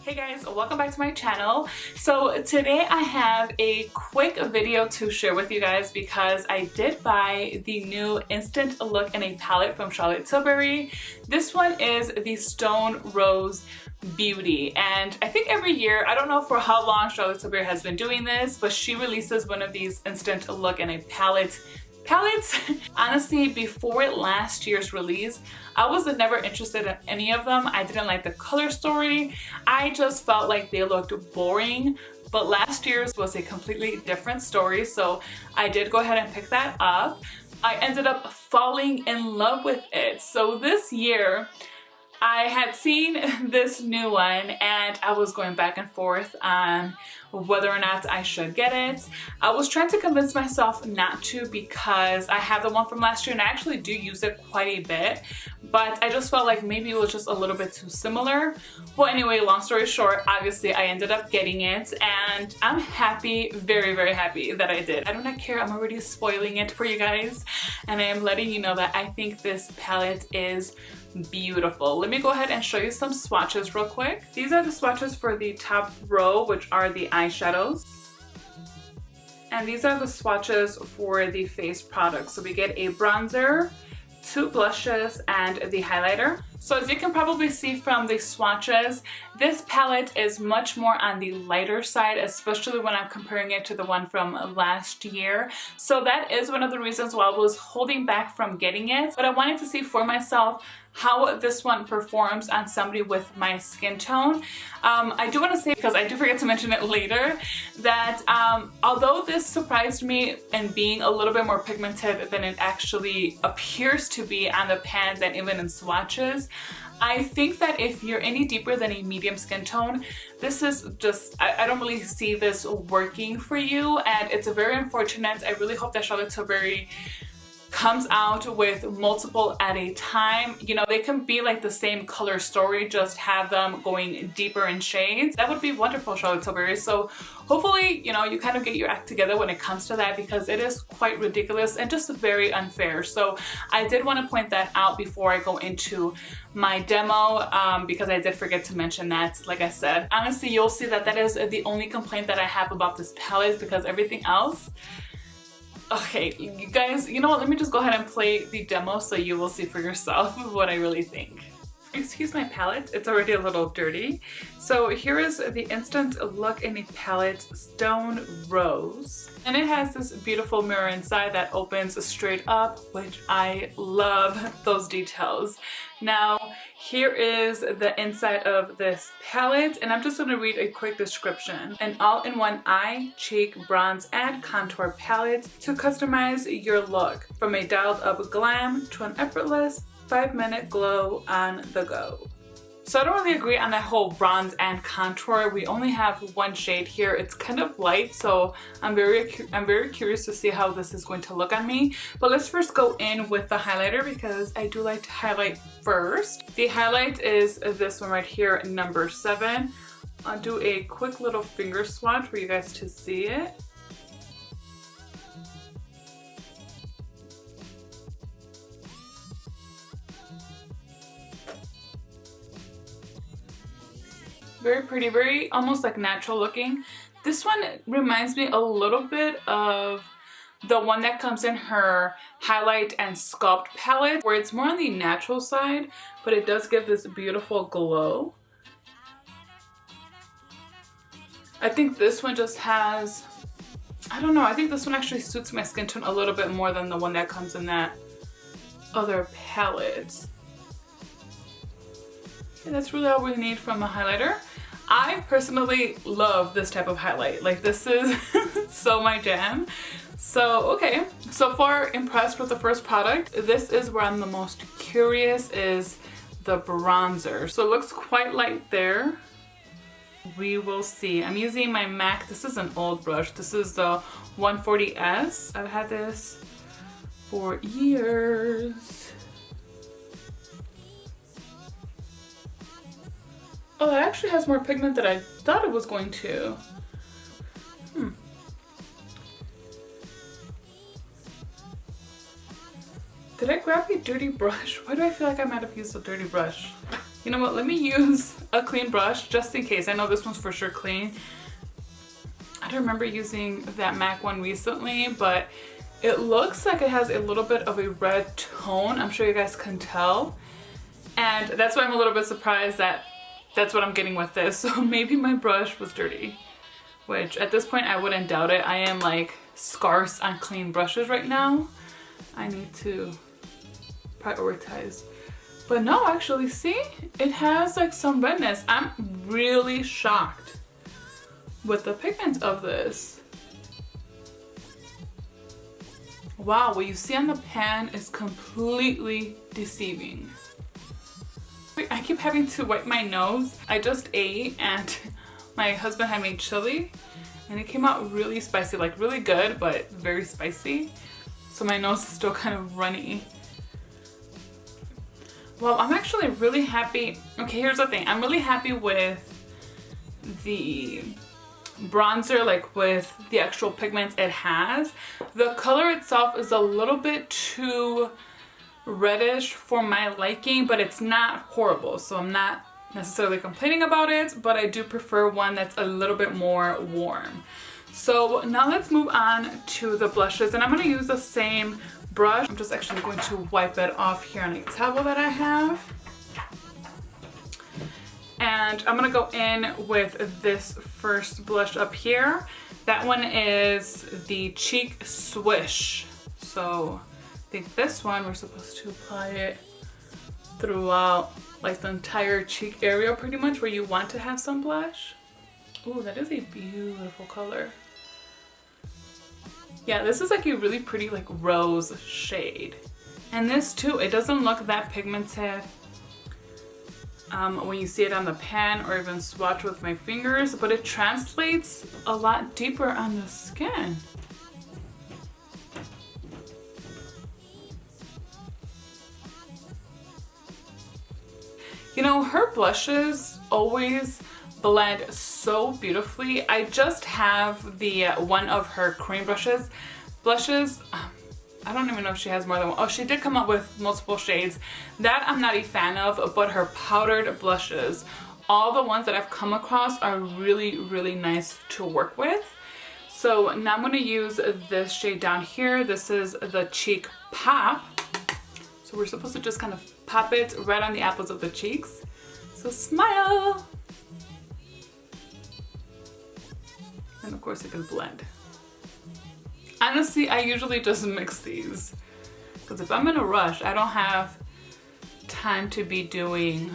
Hey guys, welcome back to my channel. So today I have a quick video to share with you guys because I did buy the new Instant Look in a palette from Charlotte Tilbury. This one is the Stone Rose Beauty, and I think every year, I don't know for how long Charlotte Tilbury has been doing this, but she releases one of these Instant Look in a palettes. Honestly, before last year's release, I was never interested in any of them. I didn't like the color story. I just felt like they looked boring. But last year's was a completely different story, so I did go ahead and pick that up. I ended up falling in love with it. So this year, I had seen this new one and I was going back and forth on whether or not I should get it. I was trying to convince myself not to because I have the one from last year and I actually do use it quite a bit, but I just felt like maybe it was just a little bit too similar. Well, anyway, long story short, obviously I ended up getting it and I'm happy, very, very happy that I did. I do not care, I'm already spoiling it for you guys and I am letting you know that I think this palette is beautiful. Let me go ahead and show you some swatches real quick. These are the swatches for the top row, which are the eyeshadows. And these are the swatches for the face products. So we get a bronzer, 2 blushes, and the highlighter. So as you can probably see from the swatches, this palette is much more on the lighter side, especially when I'm comparing it to the one from last year. So that is one of the reasons why I was holding back from getting it. But I wanted to see for myself how this one performs on somebody with my skin tone. I do want to say, because I do forget to mention it later, that although this surprised me in being a little bit more pigmented than it actually appears to be on the pans and even in swatches, I think that if you're any deeper than a medium skin tone, this is just, I don't really see this working for you, and it's very unfortunate. I really hope that Charlotte Tilbury comes out with multiple at a time. You know, they can be like the same color story, just have them going deeper in shades. That would be wonderful, Charlotte Tilbury. So hopefully, you know, you kind of get your act together when it comes to that, because it is quite ridiculous and just very unfair. So I did want to point that out before I go into my demo, because I did forget to mention that. Like I said, honestly, you'll see that that is the only complaint that I have about this palette, because everything else, okay, you guys, you know what, let me just go ahead and play the demo so you will see for yourself what I really think. Excuse my palette, it's already a little dirty. So here is the Instant Look in a Palette Stone Rose. And it has this beautiful mirror inside that opens straight up, which I love those details. Now, here is the inside of this palette, and I'm just going to read a quick description. An all-in-one eye, cheek, bronze, and contour palette to customize your look. From a dialed-up glam to an effortless 5-minute glow on the go. So I don't really agree on that whole bronze and contour. We only have one shade here. It's kind of light, so I'm very curious to see how this is going to look on me. But let's first go in with the highlighter, because I do like to highlight first. The highlight is this one right here, number 7. I'll do a quick little finger swatch for you guys to see it. Very pretty, very almost like natural looking. This one reminds me a little bit of the one that comes in her highlight and sculpt palette, where it's more on the natural side, but it does give this beautiful glow. I think this one just has, I don't know, I think this one actually suits my skin tone a little bit more than the one that comes in that other palette. And that's really all we need from a highlighter. I personally love this type of highlight. Like, this is so my jam. So, okay, so far impressed with the first product. This is where I'm the most curious, is the bronzer. So it looks quite light there. We will see. I'm using my MAC. This is an old brush. This is the 140S. I've had this for years. Oh, it actually has more pigment than I thought it was going to. Did I grab a dirty brush? Why do I feel like I might have used a dirty brush? You know what, let me use a clean brush just in case. I know this one's for sure clean. I don't remember using that MAC one recently, but it looks like it has a little bit of a red tone. I'm sure you guys can tell. And that's why I'm a little bit surprised that that's what I'm getting with this. So maybe my brush was dirty, which at this point I wouldn't doubt it. I am like scarce on clean brushes right now. I need to prioritize. But no, actually, see? It has like some redness. I'm really shocked with the pigment of this. Wow, what you see on the pan is completely deceiving. I keep having to wipe my nose. I just ate and my husband had made chili and it came out really spicy, like really good, but very spicy. So my nose is still kind of runny. Well, I'm actually really happy. Okay, here's the thing. I'm really happy with the bronzer, like with the actual pigments it has. The color itself is a little bit too reddish for my liking, but it's not horrible. So I'm not necessarily complaining about it, but I do prefer one that's a little bit more warm. So now let's move on to the blushes, and I'm going to use the same brush. I'm just actually going to wipe it off here on a towel that I have. And I'm going to go in with this first blush up here. That one is the Cheek Swish. So I think this one we're supposed to apply it throughout like the entire cheek area pretty much where you want to have some blush. Oh, that is a beautiful color. Yeah, this is like a really pretty like rose shade. And this too, it doesn't look that pigmented when you see it on the pan or even swatch with my fingers, but it translates a lot deeper on the skin. You know, her blushes always blend so beautifully. I just have the one of her cream blushes. I don't even know if she has more than one. Oh, she did come up with multiple shades. That I'm not a fan of, but her powdered blushes, all the ones that I've come across are really, really nice to work with. So now I'm gonna use this shade down here. This is the Cheek Pop. So we're supposed to just kind of pop it right on the apples of the cheeks. So smile. And of course it can blend. Honestly, I usually just mix these because if I'm in a rush, I don't have time to be doing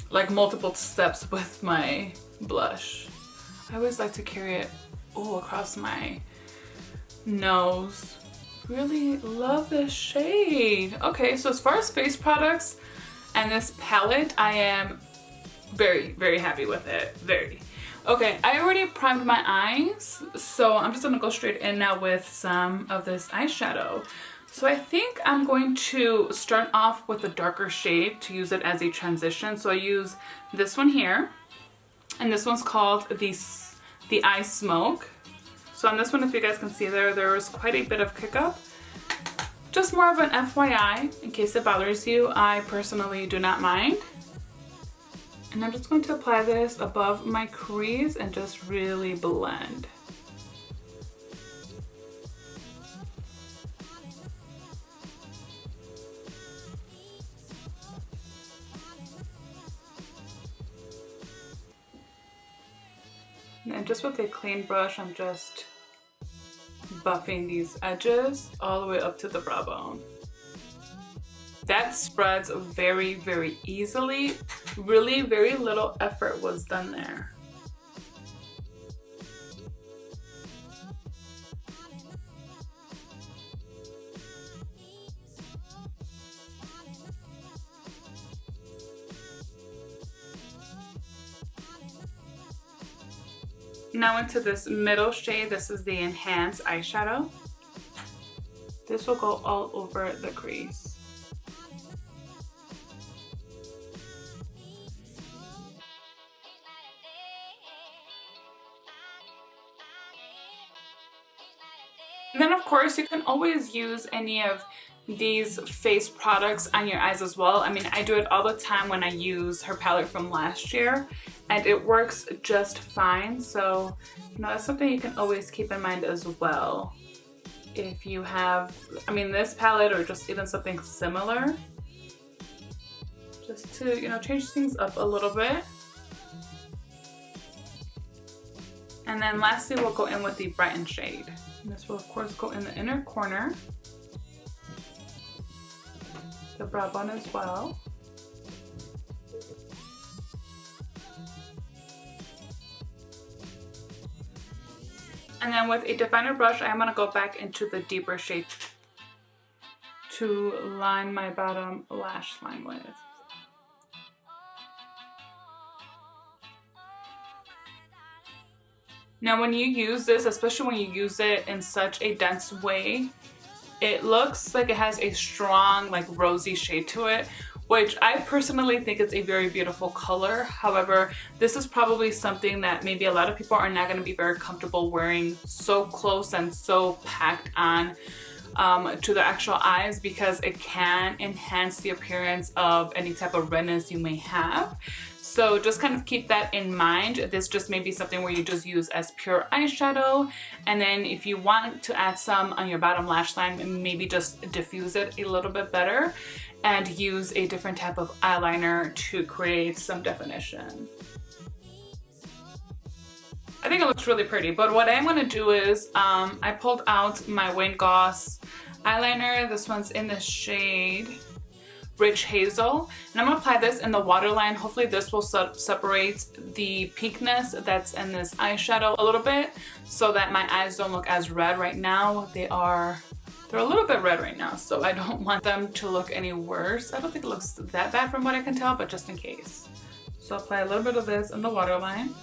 like multiple steps with my blush. I always like to carry it across my nose. Really love this shade. Okay, so as far as face products and this palette, I am very, very happy with it. Very. Okay, I already primed my eyes, so I'm just gonna go straight in now with some of this eyeshadow. So I think I'm going to start off with a darker shade to use it as a transition. So I use this one here, and this one's called the Eye Smoke. So on this one, if you guys can see there was quite a bit of kick up. Just more of an FYI, in case it bothers you. I personally do not mind. And I'm just going to apply this above my crease and just really blend. And then just with a clean brush, I'm just buffing these edges all the way up to the brow bone. That spreads very, very easily. Really, very little effort was done there. Now into this middle shade, this is the Enhanced Eyeshadow. This will go all over the crease. And then of course you can always use any of these face products on your eyes as well. I mean, I do it all the time when I use her palette from last year, and it works just fine. So, you know, that's something you can always keep in mind as well. If you have, I mean, this palette or just even something similar, just to, you know, change things up a little bit. And then lastly, we'll go in with the Brighten shade. And this will of course go in the inner corner, the brow bone as well. And then with a definer brush, I'm gonna go back into the deeper shade to line my bottom lash line with. Now when you use this, especially when you use it in such a dense way, it looks like it has a strong, like, rosy shade to it, which I personally think is a very beautiful color. However, this is probably something that maybe a lot of people are not going to be very comfortable wearing so close and so packed on to the actual eyes, because it can enhance the appearance of any type of redness you may have. So just kind of keep that in mind. This just may be something where you just use as pure eyeshadow, and then if you want to add some on your bottom lash line, maybe just diffuse it a little bit better and use a different type of eyeliner to create some definition. I think it looks really pretty, but what I'm gonna do is I pulled out my Wayne Goss eyeliner. This one's in the shade Rich Hazel, and I'm gonna apply this in the waterline. Hopefully this will separate the pinkness that's in this eyeshadow a little bit, so that my eyes don't look as red right now. They're a little bit red right now, so I don't want them to look any worse. I don't think it looks that bad from what I can tell, but just in case. So apply a little bit of this in the waterline.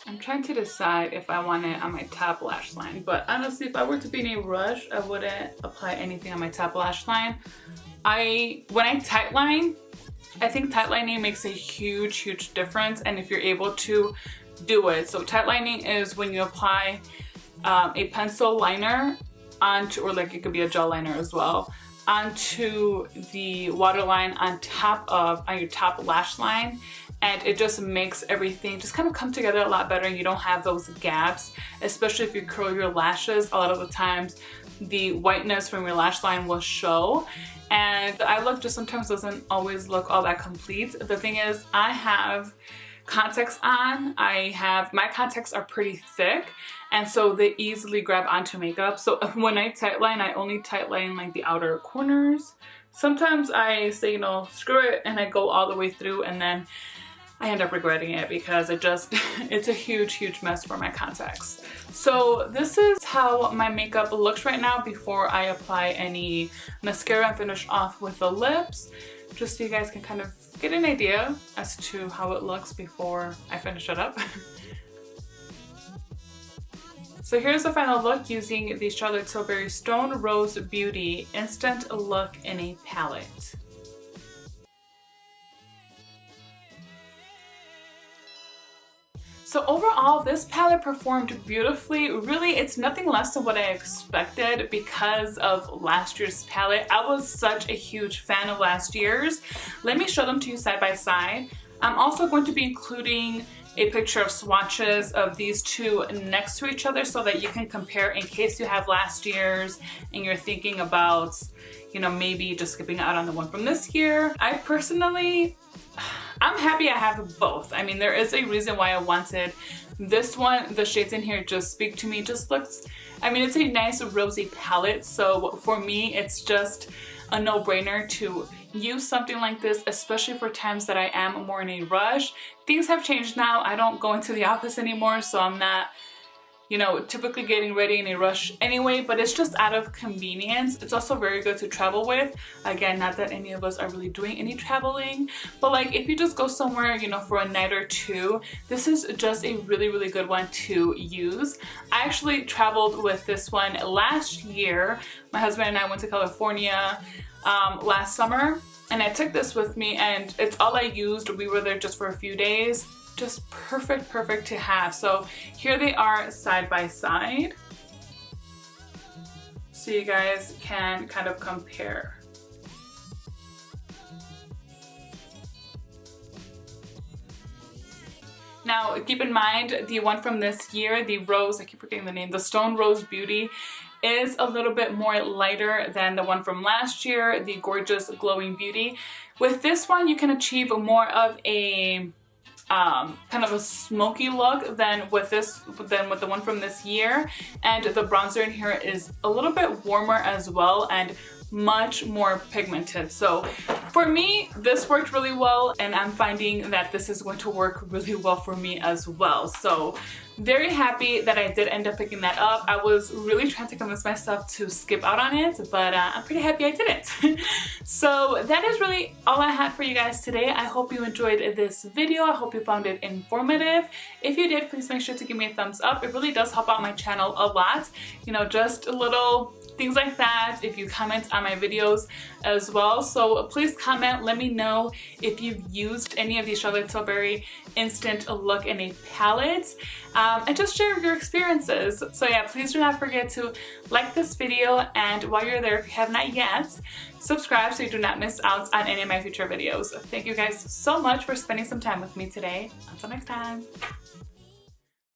I'm trying to decide if I want it on my top lash line, but honestly, if I were to be in a rush, I wouldn't apply anything on my top lash line. When I tightline, I think tightlining makes a huge difference, and if you're able to do it. So tightlining is when you apply a pencil liner onto, or like it could be a gel liner as well, onto the waterline on your top lash line, and it just makes everything just kind of come together a lot better, and you don't have those gaps, especially if you curl your lashes. A lot of the times the whiteness from your lash line will show, and the eye look just sometimes doesn't always look all that complete. The thing is, I have contacts on. My contacts are pretty thick, and so they easily grab onto makeup. So when I tightline, I only tightline like the outer corners. Sometimes I say, you know, screw it, and I go all the way through, and then I end up regretting it because it's a huge mess for my contacts. So this is how my makeup looks right now before I apply any mascara and finish off with the lips, just so you guys can kind of get an idea as to how it looks before I finish it up. So here's the final look using the Charlotte Tilbury Stone Rose Beauty Instant Look in a palette. So overall, this palette performed beautifully. Really, it's nothing less than what I expected because of last year's palette. I was such a huge fan of last year's. Let me show them to you side by side. I'm also going to be including a picture of swatches of these two next to each other so that you can compare in case you have last year's and you're thinking about, you know, maybe just skipping out on the one from this year. I'm happy I have both. I mean, there is a reason why I wanted this one. The shades in here just speak to me. Just looks, I mean, it's a nice rosy palette. So for me, it's just a no-brainer to use something like this, especially for times that I am more in a rush. Things have changed now. I don't go into the office anymore, so I'm not, you know, typically getting ready in a rush anyway, but it's just out of convenience. It's also very good to travel with. Again, not that any of us are really doing any traveling, but like if you just go somewhere, you know, for a night or two, this is just a really good one to use. I actually traveled with this one last year. My husband and I went to California last summer, and I took this with me, and it's all I used. We were there just for a few days. just perfect to have. So here they are side by side, so you guys can kind of compare. Now keep in mind, the one from this year, the rose, I keep forgetting the name, the Stone Rose Beauty, is a little bit more lighter than the one from last year, the Gorgeous Glowing Beauty. With this one, you can achieve more of a kind of a smoky look than with the one from this year, and the bronzer in here is a little bit warmer as well and much more pigmented. So for me, this worked really well, and I'm finding that this is going to work really well for me as well. So very happy that I did end up picking that up. I was really trying to convince myself to skip out on it, but I'm pretty happy I didn't. So that is really all I had for you guys today. I hope you enjoyed this video. I hope you found it informative. If you did, please make sure to give me a thumbs up. It really does help out my channel a lot. You know, just a little things like that, if you comment on my videos as well. So please comment, let me know if you've used any of these Charlotte Tilbury Instant Look in a palette, and just share your experiences. So yeah, please do not forget to like this video, and while you're there, if you have not yet, subscribe so you do not miss out on any of my future videos. Thank you guys so much for spending some time with me today. Until next time.